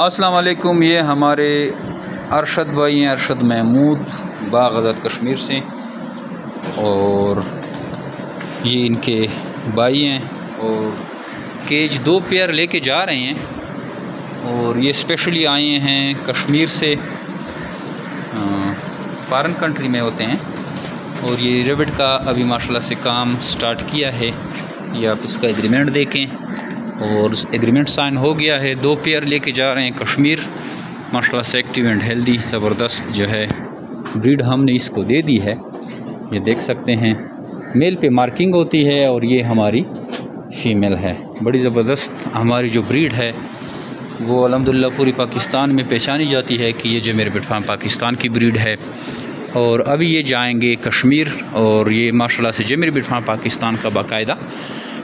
अस्सलाम वालेकुम। ये हमारे अरशद भाई हैं, अरशद महमूद, बाग आज़ाद कश्मीर से, और ये इनके भाई हैं और केज 2 पेयर लेके जा रहे हैं। और ये स्पेशली आए हैं कश्मीर से, फॉरेन कंट्री में होते हैं। और ये रेबिट का अभी माशाल्लाह से काम स्टार्ट किया है। ये आप इसका एग्रीमेंट देखें, और एग्रीमेंट साइन हो गया है। 2 पेयर लेके जा रहे हैं कश्मीर। माशाल्लाह से एक्टिव एंड हेल्दी ज़बरदस्त जो है ब्रीड हमने इसको दे दी है। ये देख सकते हैं मेल पे मार्किंग होती है, और ये हमारी फ़ीमेल है। बड़ी ज़बरदस्त हमारी जो ब्रीड है वो अल्हम्दुलिल्लाह पूरी पाकिस्तान में पहचानी जाती है कि ये जो मेरे रेबिट फार्म पाकिस्तान की ब्रीड है। और अभी ये जाएंगे कश्मीर, और ये माशाल्लाह से जो मेरे रेबिट फार्म पाकिस्तान का बाकायदा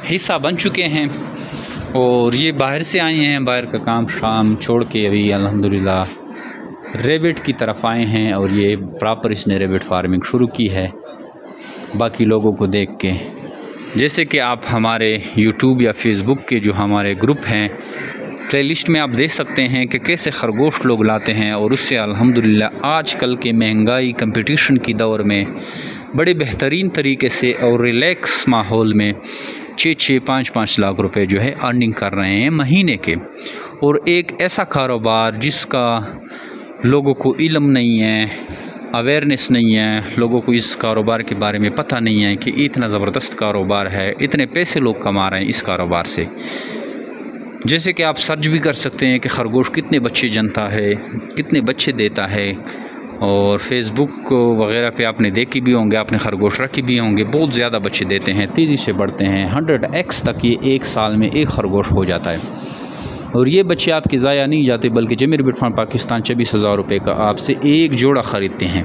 हिस्सा बन चुके हैं। और ये बाहर से आए हैं, बाहर का काम शाम छोड़ के अभी अल्हम्दुलिल्लाह रेबिट की तरफ आए हैं। और ये प्रॉपर इसने रेबिट फार्मिंग शुरू की है बाकी लोगों को देख के। जैसे कि आप हमारे यूट्यूब या फेसबुक के जो हमारे ग्रुप हैं, प्लेलिस्ट में आप देख सकते हैं कि कैसे खरगोश लोग लाते हैं, और उससे अल्हम्दुलिल्लाह आजकल के महंगाई कंपटीशन की दौर में बड़े बेहतरीन तरीके से और रिलैक्स माहौल में 6-6, 5-5 लाख रुपए जो है अर्निंग कर रहे हैं महीने के। और एक ऐसा कारोबार जिसका लोगों को इल्म नहीं है, अवेयरनेस नहीं है, लोगों को इस कारोबार के बारे में पता नहीं है कि इतना ज़बरदस्त कारोबार है, इतने पैसे लोग कमा रहे हैं इस कारोबार से। जैसे कि आप सर्च भी कर सकते हैं कि खरगोश कितने बच्चे जनता है, कितने बच्चे देता है। और फेसबुक वगैरह पे आपने देखी भी होंगे, आपने खरगोश रखी भी होंगे, बहुत ज़्यादा बच्चे देते हैं, तेज़ी से बढ़ते हैं। 100x तक ये एक साल में एक खरगोश हो जाता है। और ये बच्चे आपके ज़ाया नहीं जाते, बल्कि जो मेरे रेबिट फार्म पाकिस्तान 24,000 रुपये का आपसे एक जोड़ा ख़रीदते हैं।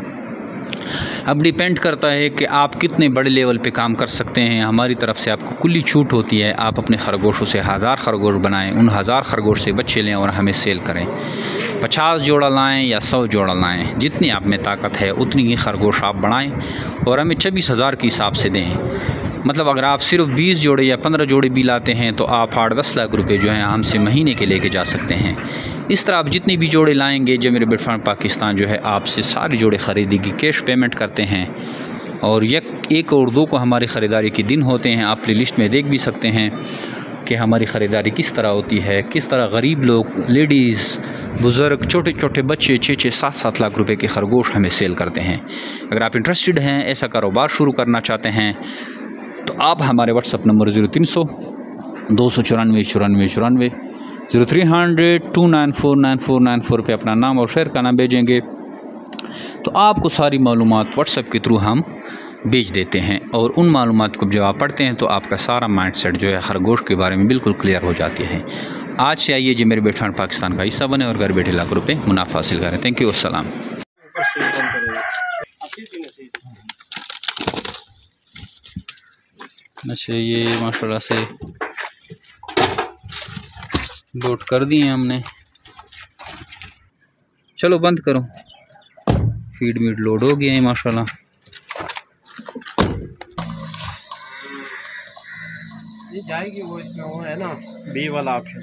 अब डिपेंड करता है कि आप कितने बड़े लेवल पे काम कर सकते हैं। हमारी तरफ से आपको खुली छूट होती है, आप अपने खरगोशों से 1000 खरगोश बनाएं, उन 1000 खरगोश से बच्चे लें और हमें सेल करें। 50 जोड़ा लाएं या 100 जोड़ा लाएं, जितनी आप में ताकत है उतनी ही खरगोश आप बढ़ाएं और हमें 24,000 के हिसाब से दें। मतलब अगर आप सिर्फ 20 जोड़े या 15 जोड़े भी लाते हैं तो आप 8-10 लाख रुपए जो हैं हमसे महीने के लेके जा सकते हैं। इस तरह आप जितनी भी जोड़े लाएंगे, जो मेरे रेबिट फार्म पाकिस्तान जो है आपसे सारे जोड़े ख़रीदेगी, कैश पेमेंट करते हैं। और 1 और 2 को हमारी ख़रीदारी के दिन होते हैं। आप प्लेलिस्ट में देख भी सकते हैं कि हमारी ख़रीदारी किस तरह होती है, किस तरह गरीब लोग, लेडीज़, बुज़ुर्ग, छोटे छोटे बच्चे 6-6, 7-7 लाख रुपए के खरगोश हमें सेल करते हैं। अगर आप इंटरेस्टेड हैं, ऐसा कारोबार शुरू करना चाहते हैं, तो आप हमारे व्हाट्सअप नंबर 0300 294 94 0300 294 9494 पे अपना नाम और शहर का नाम भेजेंगे तो आपको सारी मालूमात व्हाट्सएप के थ्रू हम भेज देते हैं। और उन मालूमात को जब आप पढ़ते हैं तो आपका सारा माइंडसेट जो है खरगोश के बारे में बिल्कुल क्लियर हो जाती है। आज से आइए जो मेरे रेबिट फार्म पाकिस्तान का हिस्सा बने और घर बैठे लाखों रुपये मुनाफा हासिल करें। थैंक यू, अस्सलाम। अच्छा, ये माशाल्लाह से लोड कर दिए हमने। चलो बंद करो, फीड मीट लोड हो गया है माशाल्लाह। ये जाएगी वो, इसमें वो है ना बी वाला ऑप्शन।